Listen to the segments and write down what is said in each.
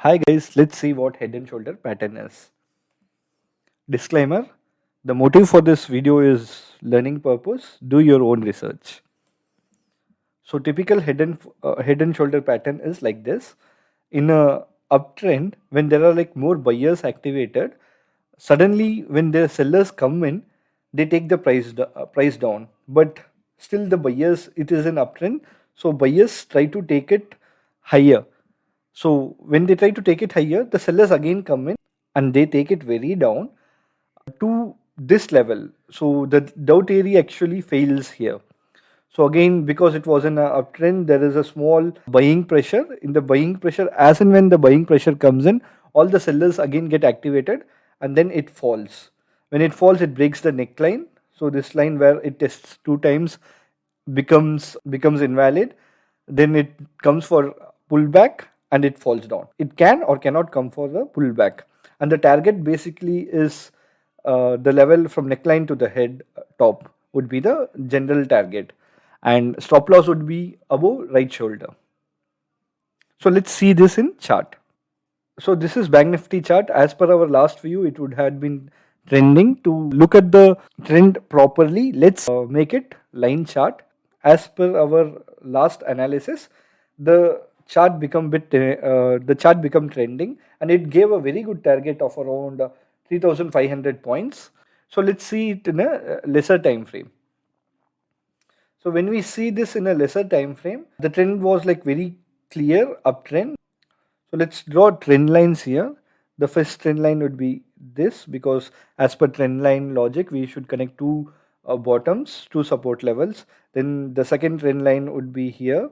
Hi guys, let's see what head and shoulder pattern is. Disclaimer: the motive for this video is learning purpose. Do your own research. So typical head and shoulder pattern is like this. In a uptrend, when there are like more buyers activated, suddenly when the sellers come in, they take the price down. But still the buyers, it is an uptrend, so buyers try to take it higher. So when they try to take it higher, the sellers again come in and they take it very down to this level. So the doubt area actually fails here. So again, because it was in a uptrend, there is a small buying pressure. In the buying pressure, as and when the buying pressure comes in, all the sellers again get activated and then it falls. When it falls, it breaks the neckline. So this line where it tests two times becomes invalid. Then it comes for pullback and it falls down. It can or cannot come for the pullback. And the target basically is the level from neckline to the head top would be the general target, and stop loss would be above right shoulder. So let's see this in chart. So this is Bank Nifty chart. As per our last view, it would have been trending. To look at the trend properly, let's make it line chart. As per our last analysis, the the chart become trending, and it gave a very good target of around 3,500 points. So let's see it in a lesser time frame. So when we see this in a lesser time frame, the trend was like very clear uptrend. So let's draw trend lines here. The first trend line would be this, because as per trend line logic, we should connect two bottoms, two support levels. Then the second trend line would be here.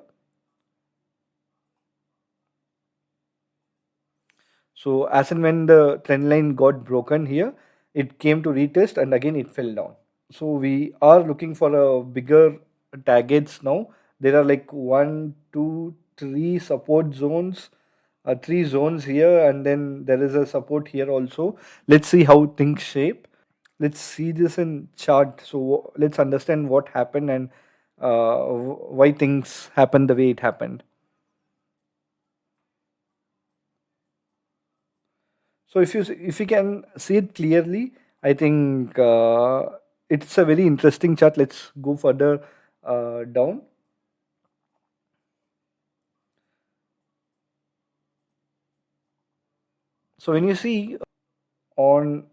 So as and when the trend line got broken here, it came to retest and again it fell down. So we are looking for a bigger targets now. There are like one, two, three support zones, three zones here, and then there is a support here also. Let's see how things shape. Let's see this in chart. So let's understand what happened and why things happened the way it happened. So if you can see it clearly, I think it's a very interesting chart. Let's go further down. So when you see on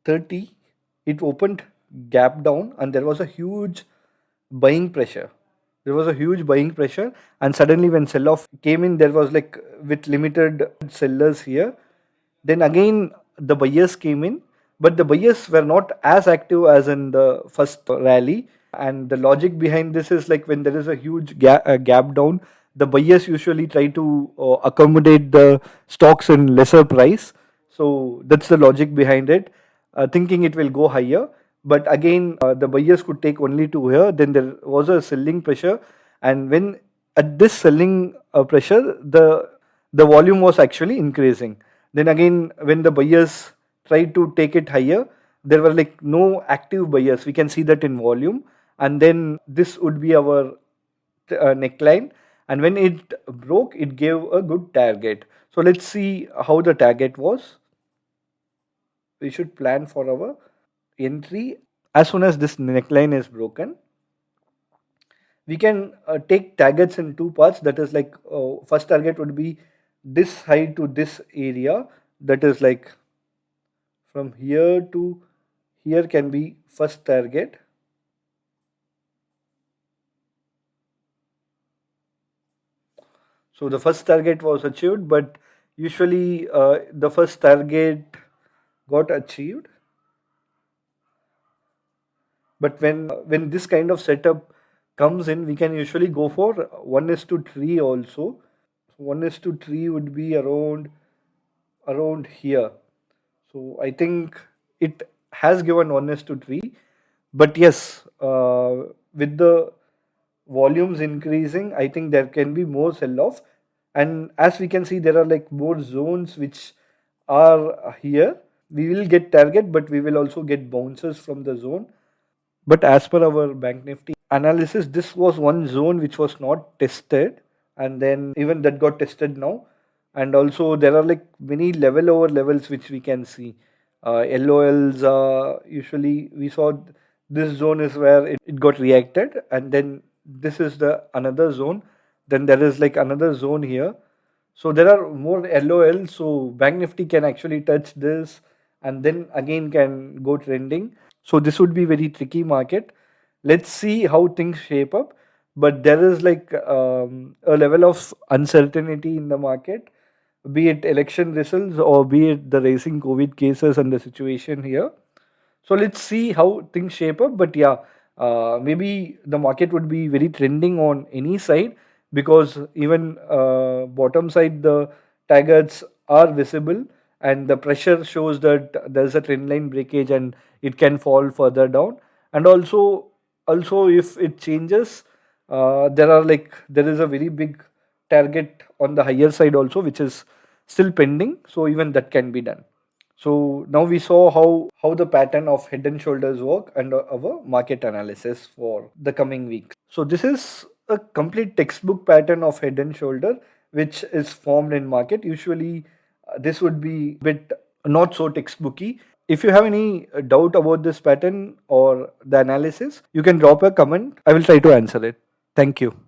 30, it opened gap down and there was a huge buying pressure. There was a huge buying pressure, and suddenly when sell off came in, there was like with limited sellers here. Then again, the buyers came in, but the buyers were not as active as in the first rally. And the logic behind this is like when there is a huge gap down, the buyers usually try to accommodate the stocks in lesser price. So that's the logic behind it, thinking it will go higher. But again, the buyers could take only to here. Then there was a selling pressure, and when at this selling pressure, the volume was actually increasing. Then again, when the buyers tried to take it higher, there were like no active buyers. We can see that in volume, and then this would be our neckline. And when it broke, it gave a good target. So let's see how the target was. We should plan for our entry as soon as this neckline is broken. We can take targets in two parts. That is like first target would be this height to this area, that is like from here to here can be first target. So the first target was achieved, but usually the first target got achieved. But when this kind of setup comes in, we can usually go for 1:3 also. 1:3 would be around here. So I think it has given 1:3, but yes, with the volumes increasing, I think there can be more sell off. And as we can see, there are like more zones which are here. We will get target, but we will also get bounces from the zone. But as per our Bank Nifty analysis, this was one zone which was not tested, and then even that got tested now. and also there are like many level over levels which we can see. LOLs, usually we saw this zone is where it got reacted, and then this is the another zone, then there is like another zone here. So there are more LOL. So Bank Nifty can actually touch this and then again can go trending. So this would be very tricky market. Let's see how things shape up. But there is like a level of uncertainty in the market, be it election results or be it the rising COVID cases and the situation here. So let's see how things shape up. But yeah, maybe the market would be very trending on any side, because even bottom side the taggers are visible, and the pressure shows that there's a trend line breakage and it can fall further down. And also if it changes, there is a very big target on the higher side also, which is still pending. So even that can be done. So now we saw how the pattern of head and shoulders work and our market analysis for the coming weeks. So this is a complete textbook pattern of head and shoulder which is formed in market. Usually this would be a bit not so textbooky. If you have any doubt about this pattern or the analysis, you can drop a comment. I will try to answer it. Thank you.